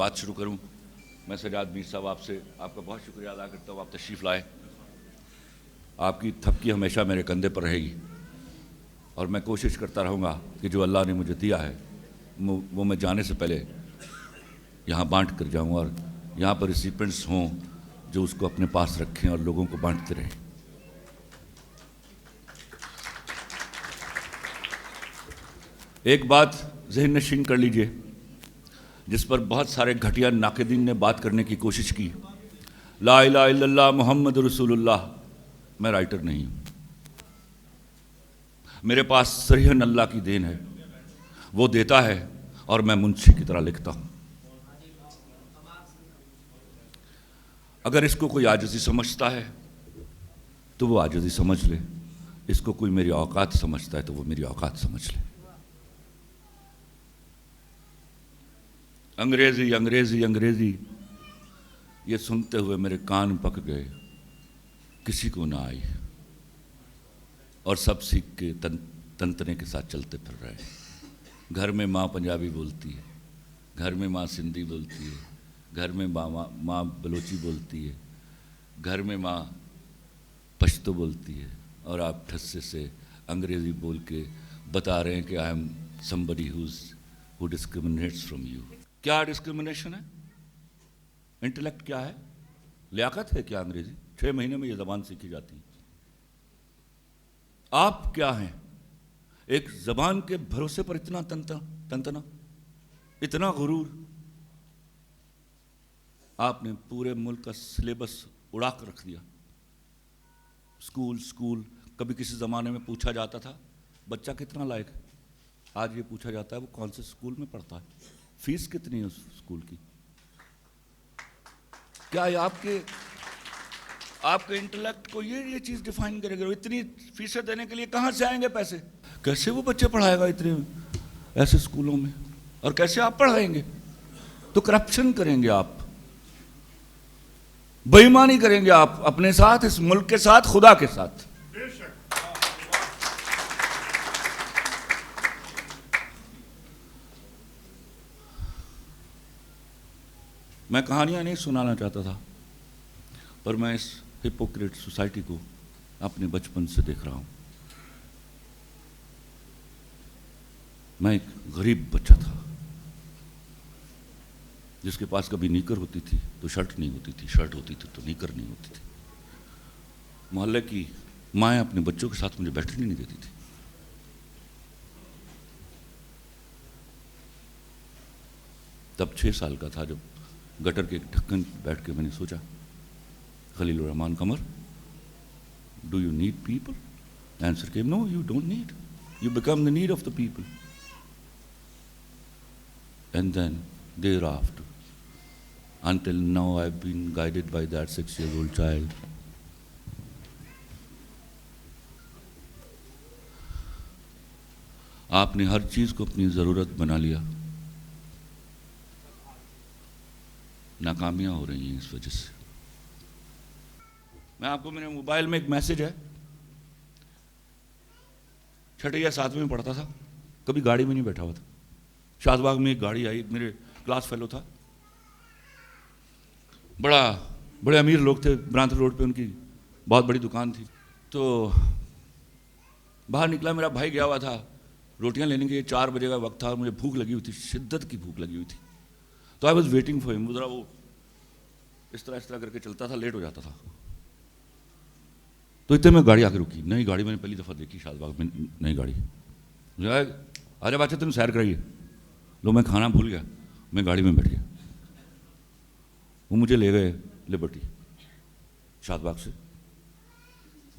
بات شروع کروں میں سجاد میر صاحب آپ سے آپ کا بہت شکریہ ادا کرتا ہوں. آپ تشریف لائے. آپ کی تھپکی ہمیشہ میرے کندھے پر رہے گی اور میں کوشش کرتا رہوں گا کہ جو اللہ نے مجھے دیا ہے وہ میں جانے سے پہلے یہاں بانٹ کر جاؤں اور یہاں پر ریسیپینٹس ہوں جو اس کو اپنے پاس رکھیں اور لوگوں کو بانٹتے رہیں. ایک بات ذہن نشین کر لیجئے جس پر بہت سارے گھٹیا ناقدین نے بات کرنے کی کوشش کی. لا الہ الا اللہ محمد رسول اللہ. میں رائٹر نہیں ہوں. میرے پاس صریحاً اللہ کی دین ہے. وہ دیتا ہے اور میں منشی کی طرح لکھتا ہوں. اگر اس کو کوئی عاجزی سمجھتا ہے تو وہ عاجزی سمجھ لے. اس کو کوئی میری اوقات سمجھتا ہے تو وہ میری اوقات سمجھ لے. انگریزی انگریزی انگریزی یہ سنتے ہوئے میرے کان پک گئے. کسی کو نہ آئی اور سب سیکھ کے تنتنے کے ساتھ چلتے پھر رہے. گھر میں ماں پنجابی بولتی ہے, گھر میں ماں سندھی بولتی ہے, گھر میں ماں بلوچی بولتی ہے, گھر میں ماں پشتو بولتی ہے, اور آپ ٹھسے سے انگریزی بول کے بتا رہے ہیں کہ I am somebody who discriminates from you. کیا ڈسکرمنیشن ہے؟ انٹلیکٹ کیا ہے؟ لیاقت ہے کیا انگریزی؟ 6 مہینے میں یہ زبان سیکھی جاتی ہے. آپ کیا ہیں؟ ایک زبان کے بھروسے پر اتنا تنتنا, اتنا غرور. آپ نے پورے ملک کا سلیبس اڑا کر رکھ دیا. اسکول کبھی کسی زمانے میں پوچھا جاتا تھا بچہ کتنا لائق ہے. آج یہ پوچھا جاتا ہے وہ کون سے اسکول میں پڑھتا ہے, فیس کتنی ہے اس اسکول کی. کیا آپ کے انٹلیکٹ کو یہ چیز ڈیفائن کرے گا؟ اتنی فیسیں دینے کے لیے کہاں سے آئیں گے پیسے؟ کیسے وہ بچے پڑھائے گا اتنے ایسے اسکولوں میں؟ اور کیسے آپ پڑھائیں گے؟ تو کرپشن کریں گے آپ, بے ایمانی کریں گے آپ اپنے ساتھ, اس ملک کے ساتھ, خدا کے ساتھ. میں کہانیاں نہیں سنانا چاہتا تھا پر میں اس ہپوکریٹ سوسائٹی کو اپنے بچپن سے دیکھ رہا ہوں. میں ایک غریب بچہ تھا جس کے پاس کبھی نیکر ہوتی تھی تو شرٹ نہیں ہوتی تھی, شرٹ ہوتی تھی تو نیکر نہیں ہوتی تھی. محلے کی مائیں اپنے بچوں کے ساتھ مجھے بیٹھنے نہیں دیتی تھی. تب 6 سال کا تھا جب گٹر کے ایک ڈھکن بیٹھ کے میں نے سوچا, Khalil ur Rehman Qamar, do you need people? Answer came, no you don't need, you become the need of the people. And then thereafter, until now I've been guided by that 6-year-old child. آپ نے ہر چیز کو اپنی ضرورت بنا لیا. ناکامیاں ہو رہی ہیں اس وجہ سے. میں آپ کو, میرے موبائل میں ایک میسج ہے. 6 یا 7 میں پڑھتا تھا, کبھی گاڑی میں نہیں بیٹھا ہوا تھا. شاد باغ میں ایک گاڑی آئی, میرے کلاس فیلو تھا, بڑے امیر لوگ تھے, برانتھ روڈ پہ ان کی بہت بڑی دکان تھی. تو باہر نکلا, میرا بھائی گیا ہوا تھا روٹیاں لینے کے. 4 بجے کا وقت تھا, مجھے بھوک لگی ہوئی تھی, شدت کی بھوک لگی ہوئی تھی. تو آئی واز ویٹنگ فار ہم. وہ ذرا وہ اس طرح کر کے چلتا تھا, لیٹ ہو جاتا تھا. تو اتنے میں گاڑی آ کے رکی, نئی گاڑی میں نے پہلی دفعہ دیکھی شاد باغ میں, نئی گاڑی. آجا بچہ تم سیر کرائیے. لو میں کھانا بھول گیا, میں گاڑی میں بیٹھ گیا. وہ مجھے لے گئے لبرٹی, شاد باغ سے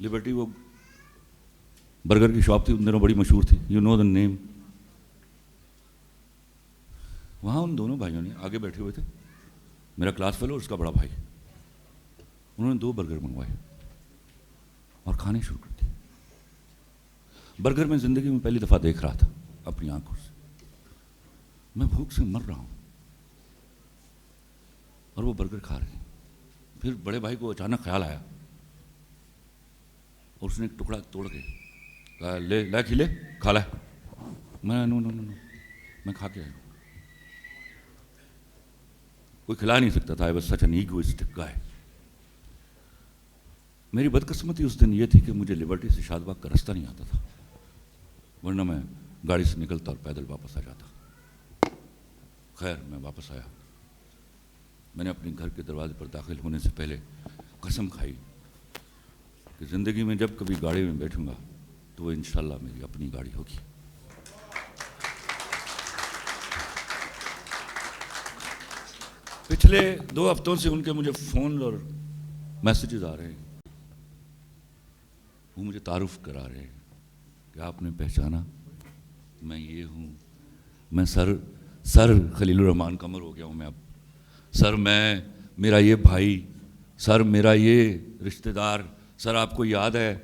لبرٹی. وہ برگر کی شاپ تھی, ان دنوں بڑی مشہور تھی, یو نو دا نیم. وہاں ان دونوں بھائیوں نے آگے بیٹھے ہوئے تھے, میرا کلاس فیلو اور اس کا بڑا بھائی. انہوں نے 2 برگر منگوائے اور کھانے شروع کر دیے. برگر میں زندگی میں پہلی دفعہ دیکھ رہا تھا اپنی آنکھوں سے. میں بھوک سے مر رہا ہوں اور وہ برگر کھا رہے ہیں. پھر بڑے بھائی کو اچانک خیال آیا اور اس نے ایک ٹکڑا توڑ کے کہا, لے کھلے, کھا لے. میں نو, میں کھا کے آیا. کوئی کھلا نہیں سکتا تھا. I was such an egoistic guy. میری بدقسمتی اس دن یہ تھی کہ مجھے لبرٹی سے شاد باغ کا راستہ نہیں آتا تھا, ورنہ میں گاڑی سے نکلتا اور پیدل واپس آ جاتا. خیر میں واپس آیا. میں نے اپنے گھر کے دروازے پر داخل ہونے سے پہلے قسم کھائی کہ زندگی میں جب کبھی گاڑی میں بیٹھوں گا تو وہ انشاءاللہ میری اپنی گاڑی ہوگی. پچھلے 2 ہفتوں سے ان کے مجھے فون اور میسیجز آ رہے ہیں. وہ مجھے تعارف کرا رہے ہیں کہ آپ نے پہچانا, میں یہ ہوں, میں سر خلیل الرحمان قمر ہو گیا ہوں میں اب. سر میں, میرا یہ بھائی, سر میرا یہ رشتہ دار, سر آپ کو یاد ہے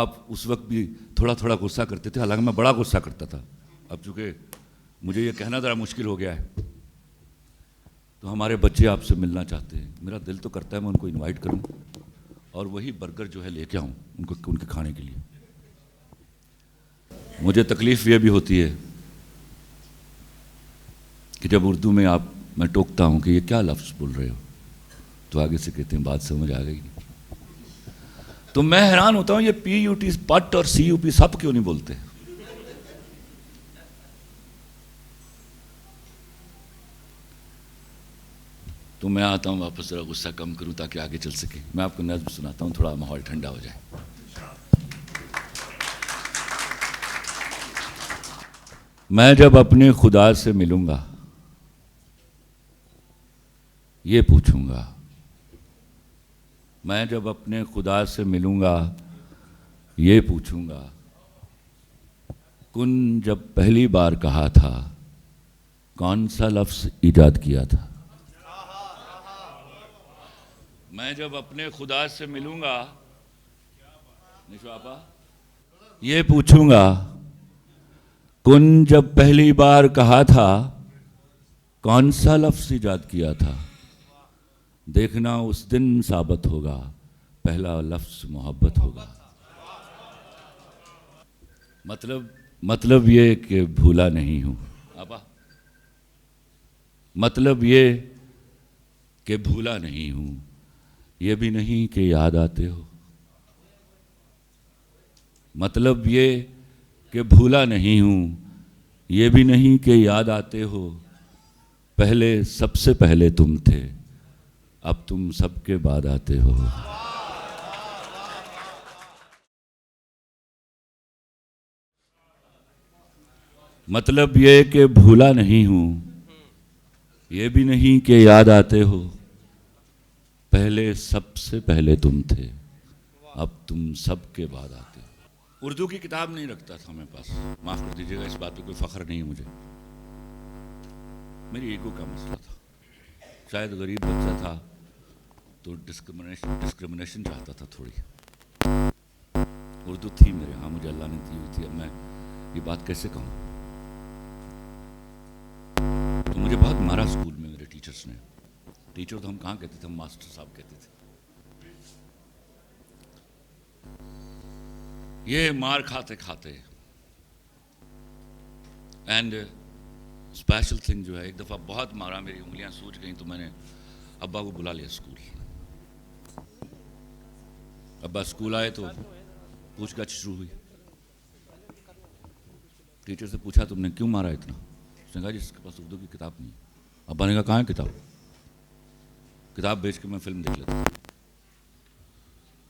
آپ اس وقت بھی تھوڑا تھوڑا غصہ کرتے تھے, حالانکہ میں بڑا غصہ کرتا تھا. اب چونکہ مجھے یہ کہنا ذرا مشکل ہو گیا ہے, تو ہمارے بچے آپ سے ملنا چاہتے ہیں. میرا دل تو کرتا ہے میں ان کو انوائٹ کروں اور وہی برگر جو ہے لے کے آؤں ان کے کھانے کے لیے. مجھے تکلیف یہ بھی ہوتی ہے کہ جب اردو میں میں ٹوکتا ہوں کہ یہ کیا لفظ بول رہے ہو, تو آگے سے کہتے ہیں بات سمجھ آ گئی. تو میں حیران ہوتا ہوں یہ PUT پٹ اور CUP سب کیوں نہیں بولتے. تو میں آتا ہوں واپس ذرا غصہ کم کروں تاکہ آگے چل سکے. میں آپ کو نظم سناتا ہوں, تھوڑا ماحول ٹھنڈا ہو جائے. میں جب اپنے خدا سے ملوں گا یہ پوچھوں گا, میں جب اپنے خدا سے ملوں گا یہ پوچھوں گا, کن جب پہلی بار کہا تھا کون سا لفظ ایجاد کیا تھا. میں جب اپنے خدا سے ملوں گا یہ پوچھوں گا, کن جب پہلی بار کہا تھا کون سا لفظ ایجاد کیا تھا. دیکھنا اس دن ثابت ہوگا پہلا لفظ محبت ہوگا. مطلب یہ کہ بھولا نہیں ہوں. مطلب یہ کہ بھولا نہیں ہوں, یہ بھی نہیں کہ یاد آتے ہو. مطلب یہ کہ بھولا نہیں ہوں, یہ بھی نہیں کہ یاد آتے ہو. پہلے سب سے پہلے تم تھے, اب تم سب کے بعد آتے ہو. مطلب یہ کہ بھولا نہیں ہوں, یہ بھی نہیں کہ یاد آتے ہو. پہلے سب سے پہلے تم تھے, اب تم سب کے بعد آتے ہو. اردو کی کتاب نہیں رکھتا تھا میرے پاس, معاف کر دیجیے گا, اس بات پہ کوئی فخر نہیں ہے مجھے, میری ایگو کا مسئلہ تھا. شاید غریب بچہ تھا تو ڈسکرمنیشن چاہتا تھا تھوڑی. اردو تھی میرے ہاں, مجھے اللہ نے دی ہوئی تھی. اب میں یہ بات کیسے کہوں. تو مجھے بہت مارا اسکول میں میرے ٹیچرز نے. ٹیچر تو ہم کہاں کہتے تھے, ہم ماسٹر صاحب کہتے تھے. یہ مار کھاتے کھاتے اینڈ اسپیشل تھنگ جو ہے, ایک دفعہ بہت مارا, میری انگلیاں سوج گئیں, تو میں نے ابا کو بلا لیا اسکول. ابا اسکول آئے تو پوچھ گچھ شروع ہوئی. ٹیچر سے پوچھا تم نے کیوں مارا اتنا. اس نے کہا جس کے پاس اردو کی کتاب نہیں. ابا نے کہا کہاں ہے کتاب. کتاب بیچ کے میں فلم دیکھ لیتا.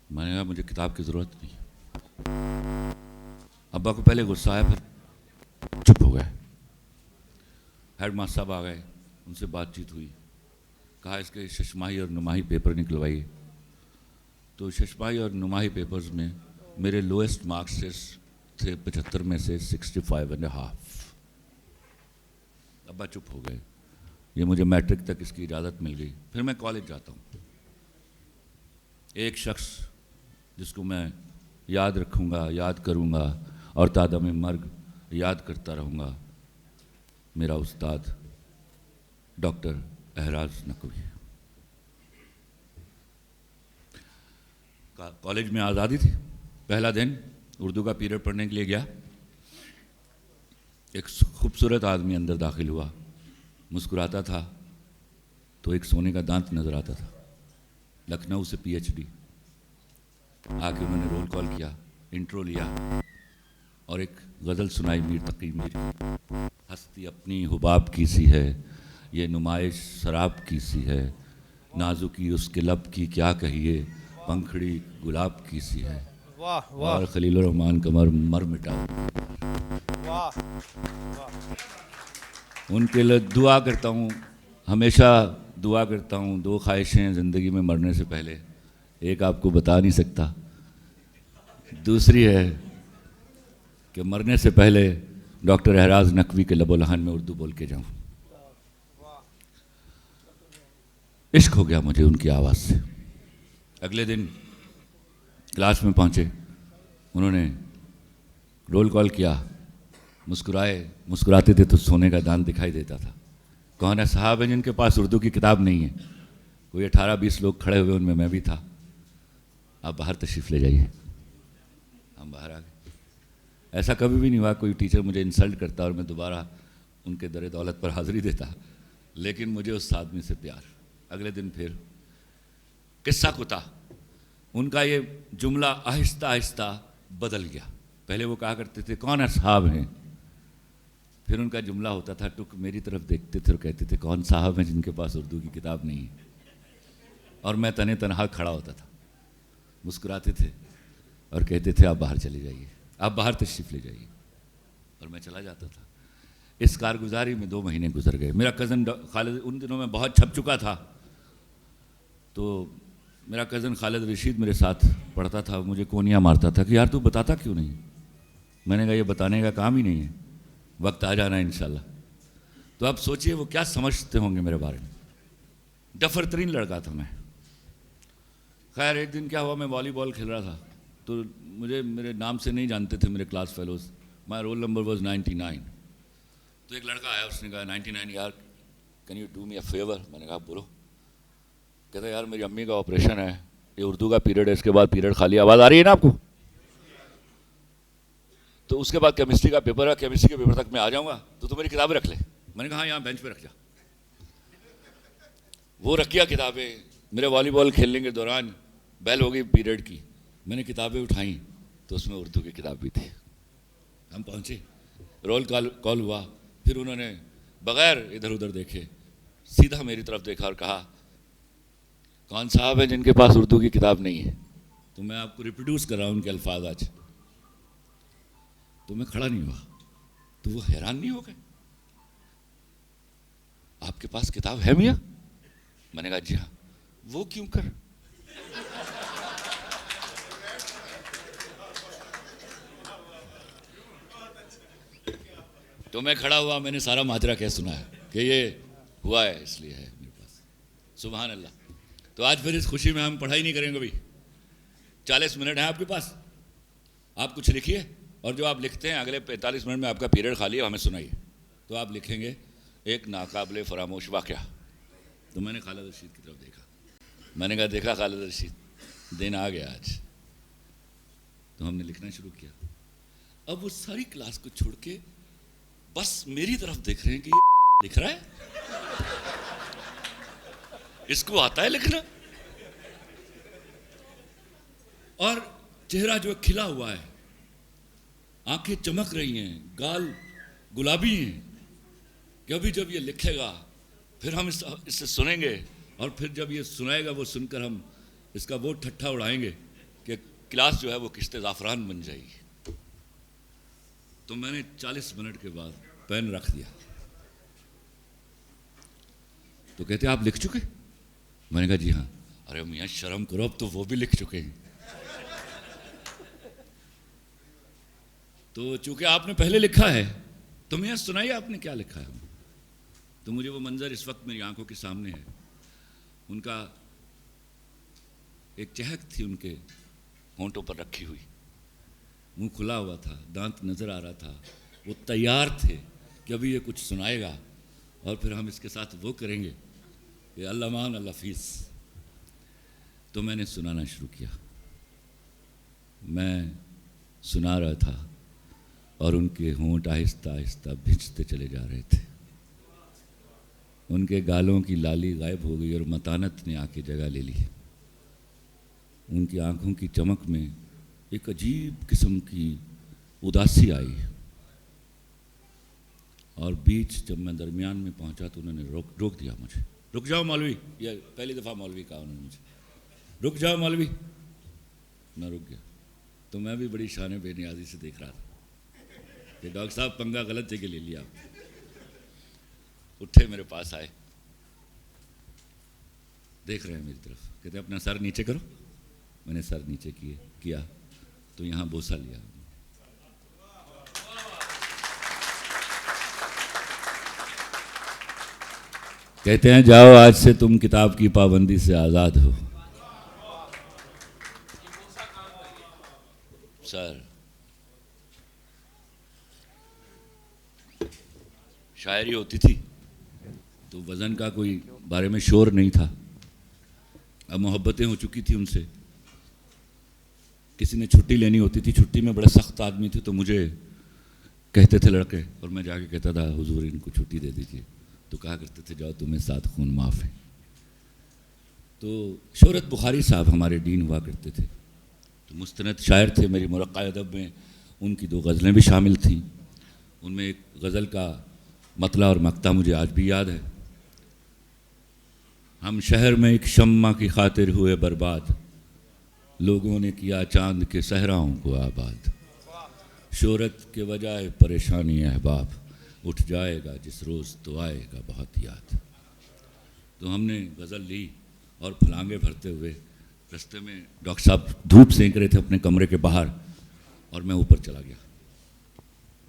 میں نے کہا مجھے کتاب کی ضرورت نہیں. ابا کو پہلے غصہ آیا, پھر چپ ہو گئے. ہیڈ ماسٹر صاحب آ گئے, ان سے بات چیت ہوئی. کہا اس کے ششماہی اور نماہی پیپر نکلوائیے. تو ششماہی اور نماہی پیپرز میں میرے لوئسٹ مارکس تھے 75 میں سے 65.5. ابا چپ ہو گئے. یہ مجھے میٹرک تک اس کی اجازت مل گئی. پھر میں کالج جاتا ہوں. ایک شخص جس کو میں یاد رکھوں گا, یاد کروں گا اور تادم مرگ یاد کرتا رہوں گا, میرا استاد ڈاکٹر احراز نقوی. کالج میں آزادی تھی. پہلا دن اردو کا پیریڈ پڑھنے کے لیے گیا. ایک خوبصورت آدمی اندر داخل ہوا, مسکراتا تھا. تو ایک سونے کا دانت نظر آتا تھا. لکھنؤ سے PhD آ کے انہوں نے رول کال کیا, انٹرو لیا اور ایک غزل سنائی میر تقی میر کی. ہستی اپنی حباب کی سی ہے, یہ نمائش شراب کی سی ہے, نازکی اس کے لب کی کیا کہیے, پنکھڑی گلاب کی سی ہے. واہ اور خلیل الرحمان کمر مر مٹا. واہ. ان کے لیے دعا کرتا ہوں, ہمیشہ دعا کرتا ہوں. 2 خواہشیں زندگی میں مرنے سے پہلے, ایک آپ کو بتا نہیں سکتا, دوسری ہے کہ مرنے سے پہلے ڈاکٹر احراز نقوی کے لب و لہن میں اردو بول کے جاؤں. عشق ہو گیا مجھے ان کی آواز سے. اگلے دن کلاس میں پہنچے, انہوں نے رول کال کیا, مسکرائے, مسکراتے تھے تو سونے کا دانت دکھائی دیتا تھا. کون ہے صاحب ہیں جن کے پاس اردو کی کتاب نہیں ہے؟ کوئی 18-20 لوگ کھڑے ہوئے, ان میں میں بھی تھا. آپ باہر تشریف لے جائیے. ہم باہر آ گئے. ایسا کبھی بھی نہیں ہوا کوئی ٹیچر مجھے انسلٹ کرتا اور میں دوبارہ ان کے در دولت پر حاضری دیتا, لیکن مجھے اس آدمی سے پیار. اگلے دن پھر قصہ کتا. ان کا یہ جملہ آہستہ آہستہ بدل گیا. پہلے وہ کہا کرتے تھے کون اصحاب ہیں, پھر ان کا جملہ ہوتا تھا ٹک میری طرف دیکھتے تھے اور کہتے تھے کون صاحب ہیں جن کے پاس اردو کی کتاب نہیں ہے. اور میں تنے تنہا کھڑا ہوتا تھا, مسکراتے تھے اور کہتے تھے آپ باہر چلے جائیے, آپ باہر تشریف لے جائیے, اور میں چلا جاتا تھا. اس کارگزاری میں 2 مہینے گزر گئے. میرا کزن خالد ان دنوں میں بہت چھپ چکا تھا, تو میرا کزن خالد رشید میرے ساتھ پڑھتا تھا. مجھے کونیاں مارتا تھا کہ یار تو بتاتا کیوں نہیں. میں نے کہا یہ بتانے کا کام ہی نہیں ہے, وقت آ جانا ہے انشاءاللہ. تو اب سوچئے وہ کیا سمجھتے ہوں گے میرے بارے میں. ڈفر ترین لڑکا تھا میں. خیر ایک دن کیا ہوا, میں والی بال کھیل رہا تھا, تو مجھے میرے نام سے نہیں جانتے تھے میرے class fellows. My roll number was 99. تو ایک لڑکا آیا, اس نے کہا 99 یار can you do me a fever. میں نے کہا بولو. کہتا یار میری امی کا آپریشن ہے, یہ اردو کا پیریڈ ہے, اس کے بعد پیریڈ خالی. آواز آ رہی ہے نا آپ کو؟ تو اس کے بعد کیمسٹری کا پیپر ہے, کیمسٹری کے پیپر تک میں آ جاؤں گا, تو میری کتابیں رکھ لے. میں نے کہا ہاں یہاں بینچ پہ رکھ جا. وہ رکھ گیا کتابیں. میرے والی بال کھیلنے کے دوران بیل ہو گئی پیریڈ کی, میں نے کتابیں اٹھائیں تو اس میں اردو کی کتاب بھی تھی. ہم پہنچے, رول کال ہوا. پھر انہوں نے بغیر ادھر ادھر دیکھے سیدھا میری طرف دیکھا اور کہا کون صاحب ہیں جن کے پاس اردو کی کتاب نہیں ہے. تو میں آپ کو ریپروڈیوس کر رہا ہوں ان کے الفاظ آج. تو میں کھڑا نہیں ہوا. تو وہ حیران نہیں ہو گئے, آپ کے پاس کتاب ہے میاں؟ میں نے کہا جی ہاں. وہ کیوں کر؟ تو میں کھڑا ہوا, میں نے سارا ماجرا کہہ سنا ہے کہ یہ ہوا ہے اس لیے ہے میرے پاس. سبحان اللہ. تو آج پھر اس خوشی میں ہم پڑھائی نہیں کریں گے. بھائی 40 منٹ ہیں آپ کے پاس, آپ کچھ لکھیے, اور جو آپ لکھتے ہیں اگلے 45 منٹ میں آپ کا پیریڈ خالی ہے, ہمیں سنائیے. تو آپ لکھیں گے ایک ناقابل فراموش واقعہ. تو میں نے خالد رشید کی طرف دیکھا. میں نے کہا دیکھا خالد رشید دن آ گیا آج. تو ہم نے لکھنا شروع کیا. اب وہ ساری کلاس کو چھوڑ کے بس میری طرف دیکھ رہے ہیں کہ یہ لکھ رہا ہے, اس کو آتا ہے لکھنا. اور چہرہ جو کھلا ہوا ہے, آنکھیں چمک رہی ہیں, گال گلابی ہیں, کہ ابھی جب یہ لکھے گا پھر ہم اس سے سنیں گے, اور پھر جب یہ سنائے گا وہ سن کر ہم اس کا وہ ٹھٹھا اڑائیں گے کہ کلاس جو ہے وہ کشت زعفران بن جائے گی. تو میں نے 40 منٹ کے بعد پین رکھ دیا. تو کہتے آپ لکھ چکے؟ میں نے کہا جی ہاں. ارے میاں شرم کرو, اب تو وہ بھی لکھ چکے ہیں. تو چونکہ آپ نے پہلے لکھا ہے تو میاں سنائیے آپ نے کیا لکھا ہے. تو مجھے وہ منظر اس وقت میری آنکھوں کے سامنے ہے. ان کا ایک چہک تھی ان کے ہونٹوں پر رکھی ہوئی, منہ کھلا ہوا تھا, دانت نظر آ رہا تھا. وہ تیار تھے کہ ابھی یہ کچھ سنائے گا اور پھر ہم اس کے ساتھ وہ کریں گے کہ اللہ مان اللہ فیس. تو میں نے سنانا شروع کیا. میں سنا رہا تھا اور ان کے ہونٹ آہستہ آہستہ بھنچتے چلے جا رہے تھے. ان کے گالوں کی لالی غائب ہو گئی اور متانت نے آ کے جگہ لے لی. ان کی آنکھوں کی چمک میں ایک عجیب قسم کی اداسی آئی اور بیچ جب میں درمیان میں پہنچا تو انہوں نے روک دیا مجھے. رک جاؤ مولوی. یہ پہلی دفعہ مولوی کہا انہوں نے مجھے. رک جاؤ مولوی. میں رک گیا تو میں بھی بڑی شان بے نیازی سے دیکھ رہا تھا کہ ڈاکٹر صاحب پنگا غلط جگہ لے لیا. اٹھے میرے پاس آئے, دیکھ رہے ہیں میری طرف, کہتے اپنا سر نیچے کرو. میں نے سر نیچے کیا تو یہاں بوسہ لیا. کہتے ہیں جاؤ آج سے تم کتاب کی پابندی سے آزاد ہو. سر شاعری ہوتی تھی تو وزن کا کوئی بارے میں شور نہیں تھا. اب محبتیں ہو چکی تھی ان سے. کسی نے چھٹی لینی ہوتی تھی, چھٹی میں بڑے سخت آدمی تھے تو مجھے کہتے تھے لڑکے, اور میں جا کے کہتا تھا حضور ان کو چھٹی دے دیجیے. تو کہا کرتے تھے جاؤ تمہیں 7 خون معاف ہے. تو شہرت بخاری صاحب ہمارے ڈین ہوا کرتے تھے, تو مستند شاعر تھے. میری مرقع ادب میں ان کی 2 غزلیں بھی شامل تھیں. ان میں ایک غزل کا مطلع اور مقطع مجھے آج بھی یاد ہے. ہم شہر میں ایک شمع کی خاطر ہوئے برباد, لوگوں نے کیا چاند کے صحراؤں کو آباد. شہرت کے وجہ پریشانی احباب, اٹھ جائے گا جس روز تو آئے گا بہت یاد. تو ہم نے غزل لی اور پھلانگے بھرتے ہوئے رستے میں ڈاکٹر صاحب دھوپ سینک رہے تھے اپنے کمرے کے باہر, اور میں اوپر چلا گیا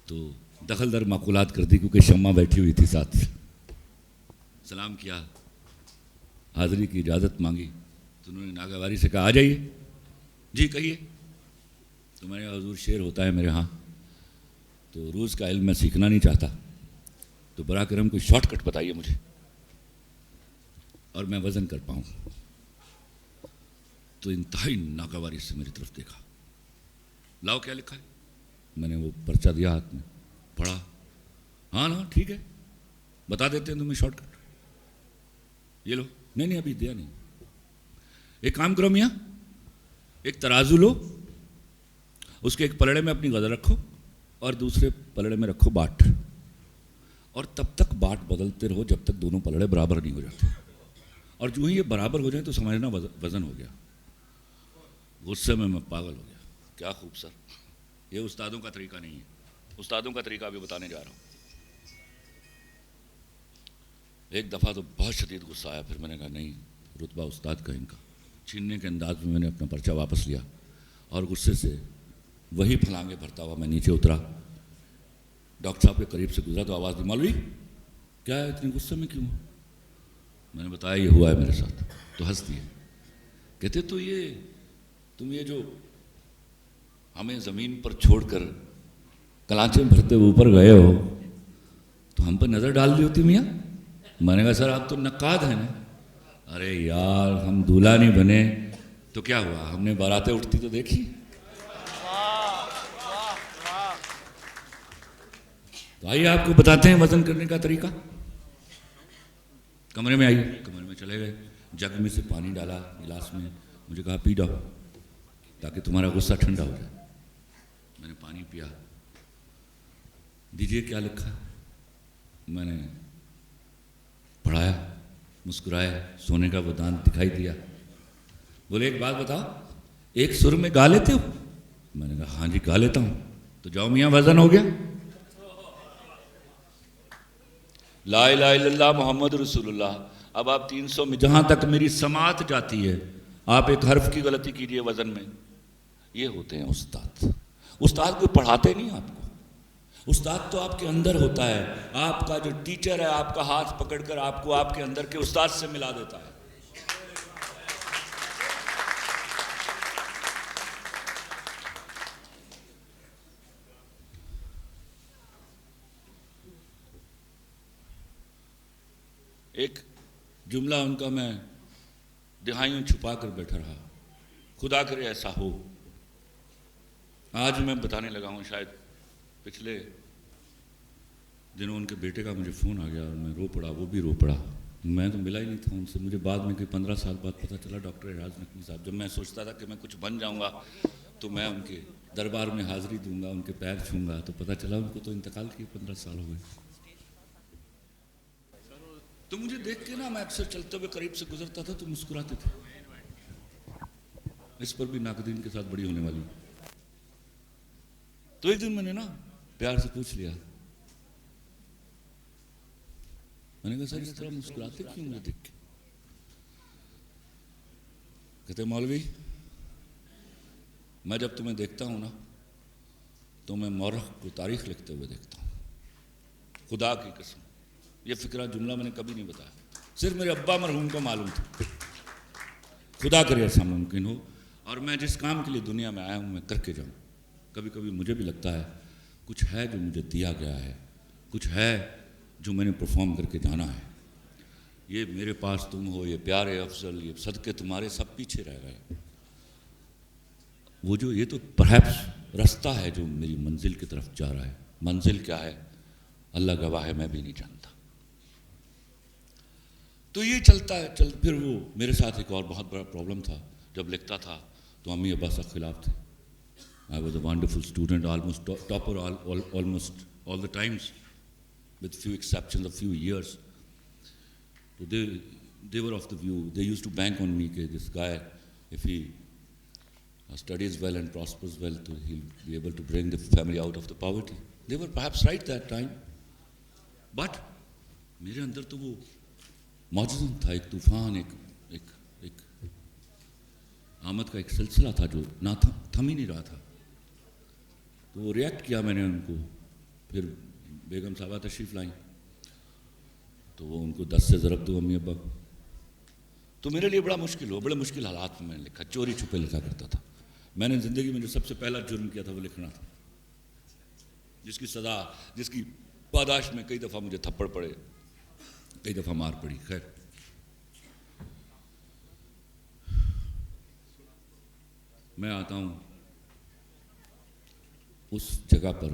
تو دخل در معقولات کر دی کیونکہ شمع بیٹھی ہوئی تھی ساتھ. سلام کیا, حاضری کی اجازت مانگی تو انہوں نے ناگواری سے کہا آ جائیے. جی کہیے. تو میں نے کہا حضور شعر ہوتا ہے میرے ہاں, تو روز کا علم میں سیکھنا نہیں چاہتا, تو براہ کرم کوئی شارٹ کٹ بتائیے مجھے اور میں وزن کر پاؤں. تو انتہائی ناگواری سے میری طرف دیکھا. لاؤ کیا لکھا ہے. میں نے وہ پرچہ دیا ہاتھ میں, پڑھا. ہاں ٹھیک ہے بتا دیتے ہیں تمہیں شارٹ کٹ. یہ لو. نہیں ابھی دیا نہیں. ایک کام کرو میاں, ایک ترازو لو, اس کے ایک پلڑے میں اپنی غزل رکھو اور دوسرے پلڑے میں رکھو باٹ, اور تب تک باٹ بدلتے رہو جب تک دونوں پلڑے برابر نہیں ہو جاتے. اور جو ہی یہ برابر ہو جائیں تو سمجھنا وزن ہو گیا. غصے میں پاگل ہو گیا. کیا خوب سر, یہ استادوں کا طریقہ نہیں ہے. استادوں کا طریقہ بھی بتانے جا رہا ہوں. ایک دفعہ تو بہت شدید غصہ آیا. پھر میں نے کہا نہیں, رتبہ استاد کا ان کا چھیننے کے انداز میں میں نے اپنا پرچہ واپس لیا اور غصے سے وہی پھلانگے بھرتا ہوا میں نیچے اترا. ڈاکٹر صاحب کے قریب سے گزرا تو آواز دی مولوی کیا ہے اتنے غصے میں کیوں. میں نے بتایا یہ ہوا ہے میرے ساتھ. تو ہنس دیے. کہتے تو تم یہ جو ہمیں زمین پر چھوڑ کر کلانچے بھرتے ہوئے اوپر گئے ہو تو ہم پر نظر ڈال دی ہوتی میاں. میں نے کہا سر آپ تو نقاد ہیں نا. ارے یار ہم دولہا نہیں بنے تو کیا ہوا, ہم نے باراتیں اٹھتی تو دیکھی. تو آئیے آپ کو بتاتے ہیں وزن کرنے کا طریقہ. کمرے میں آئیے. کمرے میں چلے گئے. جگ میں سے پانی ڈالا گلاس میں. مجھے کہا پی جاؤ تاکہ تمہارا غصہ ٹھنڈا ہو جائے. میں نے پانی پیا. دیجیے کیا لکھا. میں نے پڑھایا, مسکرایا. سونے کا وہ دانت دکھائی دیا. بولے ایک بات بتاؤ, ایک سر میں گا لیتے ہو. میں نے کہا ہاں جی گا لیتا ہوں. تو جاؤ میاں وزن ہو گیا. لا الہ الا اللہ محمد رسول اللہ. اب آپ 300 میں جہاں تک میری سماعت جاتی ہے آپ ایک حرف کی غلطی کیجئے وزن میں. یہ ہوتے ہیں استاد. استاد کو پڑھاتے نہیں آپ کو. استاد تو آپ کے اندر ہوتا ہے. آپ کا جو ٹیچر ہے آپ کا ہاتھ پکڑ کر آپ کو آپ کے اندر کے استاد سے ملا دیتا ہے. ایک جملہ ان کا میں دہائیوں چھپا کر بیٹھا رہا. خدا کرے ایسا ہو. آج میں بتانے لگا ہوں, شاید پچھلے دنوں ان کے بیٹے کا مجھے فون آ گیا اور میں رو پڑا, وہ بھی رو پڑا. میں تو ملا ہی نہیں تھا ان سے. مجھے بعد میں کہ 15 سال بعد پتہ چلا ڈاکٹر اعراز نقوی صاحب. جب میں سوچتا تھا کہ میں کچھ بن جاؤں گا تو میں ان کے دربار میں حاضری دوں گا, ان کے پیر چھوں گا, تو پتہ چلا ان کو تو انتقال کیے 15 سال ہو گئے. تو مجھے دیکھ کے نا, میں اکثر چلتے ہوئے قریب سے گزرتا تھا تو مسکراتے تھے. اس پر بھی ناقدین کے ساتھ بڑی ہونے والی. تو ایک دن میں نے نا پیار سے پوچھ لیا, میں نے کہا سر اس طرح مسکراتے کیوں مجھے دیکھ کے؟ کہتے مولوی میں جب تمہیں دیکھتا ہوں نا تو میں مورخ کو تاریخ لکھتے ہوئے دیکھتا ہوں, خدا کی قسم. یہ فکرہ جملہ میں نے کبھی نہیں بتایا, صرف میرے ابا مرحوم کو معلوم تھا. خدا کرے ایسا ممکن ہو, اور میں جس کام کے لیے دنیا میں آیا ہوں میں کر کے جاؤں. کبھی کبھی مجھے بھی لگتا ہے کچھ ہے جو مجھے دیا گیا ہے, کچھ ہے جو میں نے پرفارم کر کے جانا ہے. یہ میرے پاس تم ہو, یہ پیارے افضل, یہ صدقے تمہارے, سب پیچھے رہ گئے. وہ جو یہ تو پرہیپس رستہ ہے جو میری منزل کی طرف جا رہا ہے. منزل کیا ہے اللہ گواہ ہے, میں بھی نہیں جانتا. تو یہ چلتا ہے پھر وہ میرے ساتھ ایک اور بہت بڑا پرابلم تھا. جب لکھتا تھا تو امی ابا سب خلاف تھے. I was a wonderful student, almost topper almost all the times, with few exceptions, a few years. So they were of the view, they used to bank on me, that this guy, if he studies well and prospers well, he'll be able to bring the family out of the poverty. They were perhaps right that time. But میرے اندر تو وہ معجزہ تھا, ایک طوفان, ایک آمد کا ایک سلسلہ تھا جو نہ تھم ہی نہیں رہا تھا. تو وہ ریئیکٹ کیا میں نے ان کو. پھر بیگم صاحبہ تشریف لائیں تو وہ ان کو 10 سے ضرب دو امی ابا کو. تو میرے لیے بڑا مشکل ہوا, بڑے مشکل حالات میں نے لکھا, چوری چھپے لکھا کرتا تھا. میں نے زندگی میں جو سب سے پہلا جرم کیا تھا وہ لکھنا تھا, جس کی سزا, جس کی پاداش میں کئی دفعہ مجھے تھپڑ پڑے, کئی دفعہ مار پڑی. خیر میں آتا ہوں اس جگہ پر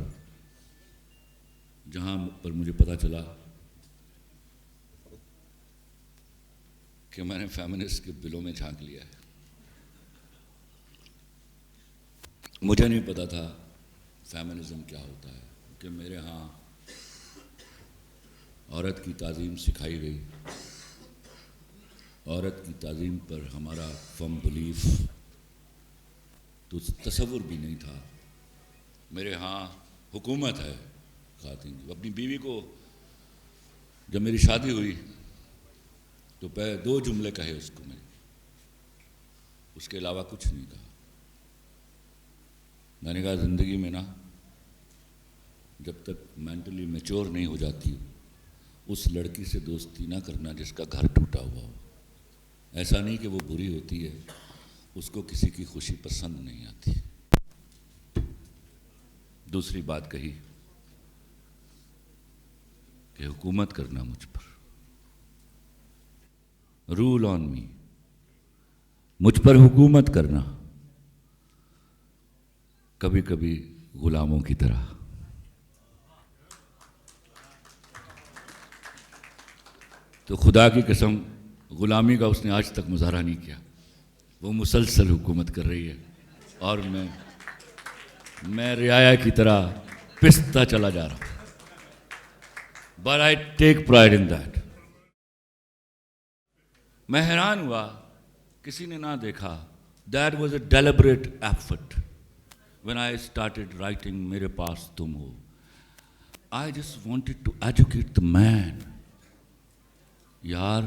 جہاں پر مجھے پتا چلا کہ میں نے فیمنسٹ کے بلوں میں جھانک لیا ہے. مجھے نہیں پتا تھا فیمنزم کیا ہوتا ہے, کہ میرے ہاں عورت کی تعظیم سکھائی گئی. عورت کی تعظیم پر ہمارا فرم بلیف تو تصور بھی نہیں تھا. میرے ہاں حکومت ہے خواتین کی. اپنی بیوی کو جب میری شادی ہوئی تو پہلے 2 جملے کہے اس کو, میں اس کے علاوہ کچھ نہیں کہا. میں نے کہا زندگی میں نا جب تک مینٹلی میچور نہیں ہو جاتی اس لڑکی سے دوستی نہ کرنا جس کا گھر ٹوٹا ہوا ہو. ایسا نہیں کہ وہ بری ہوتی ہے, اس کو کسی کی خوشی پسند نہیں آتی. دوسری بات کہی کہ حکومت کرنا مجھ پر, رول آن می, مجھ پر حکومت کرنا, کبھی کبھی غلاموں کی طرح. تو خدا کی قسم غلامی کا اس نے آج تک مظاہرہ نہیں کیا. وہ مسلسل حکومت کر رہی ہے اور میں رعایا کی طرح پستا چلا جا رہا ہوں. But I take pride in that. میں حیران ہوا, کسی نے نہ دیکھا. That was a deliberate effort. When I started writing میرے پاس تم ہو, I just wanted to educate the man. یار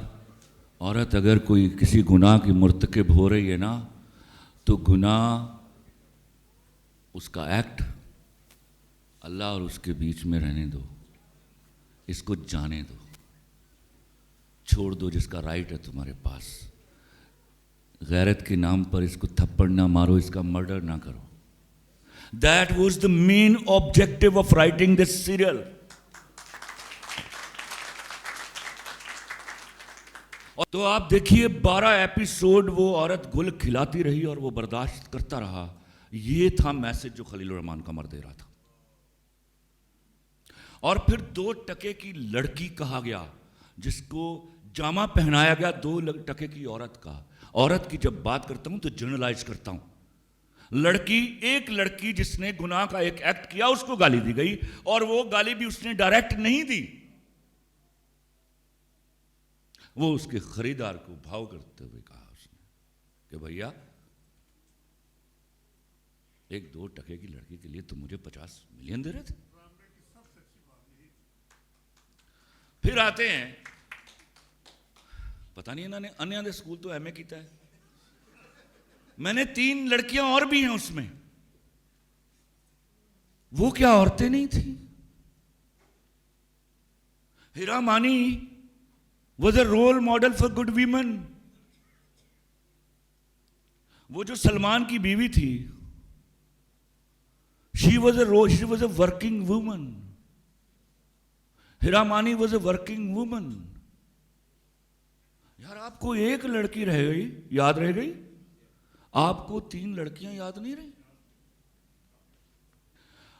عورت اگر کوئی کسی گناہ کی مرتکب ہو رہی ہے نا تو گناہ اس کا ایکٹ اللہ اور اس کے بیچ میں رہنے دو, اس کو جانے دو, چھوڑ دو جس کا رائٹ ہے تمہارے پاس. غیرت کے نام پر اس کو تھپڑ نہ مارو, اس کا مرڈر نہ کرو. That was the main objective of writing this serial. تو آپ دیکھیے 12 ایپیسوڈ وہ عورت گل کھلاتی رہی اور وہ برداشت کرتا رہا. یہ تھا میسج جو خلیل الرحمن قمر دے رہا تھا. اور پھر 2 ٹکے کی لڑکی کہا گیا جس کو جامہ پہنایا گیا 2 ٹکے کی عورت کا. عورت کی جب بات کرتا ہوں تو جنرلائز کرتا ہوں. ایک لڑکی جس نے گناہ کا ایک ایکٹ کیا اس کو گالی دی گئی, اور وہ گالی بھی اس نے ڈائریکٹ نہیں دی, وہ اس کے خریدار کو بھاؤ کرتے ہوئے کہا اس نے کہ بھیا 1-2 ٹکے کی لڑکی کے لیے تم مجھے 50 ملین دے رہے تھے. پھر آتے ہیں, پتہ نہیں انہوں نے انیا دے سکول تو ایم اے کیتا ہے, میں نے 3 لڑکیاں اور بھی ہیں اس میں, وہ کیا عورتیں نہیں تھیں؟ ہیرا مانی was a role model for good women. وہ جو سلمان کی بیوی تھی, she was a working woman. ہیرا مانی was a working woman. یار آپ کو 1 لڑکی رہ گئی, یاد رہ گئی, آپ کو 3 لڑکیاں یاد نہیں رہی.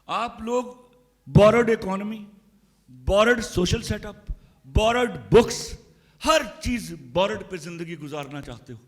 آپ لوگ borrowed economy, borrowed social setup, borrowed books, ہر چیز borrowed پہ زندگی گزارنا چاہتے ہو.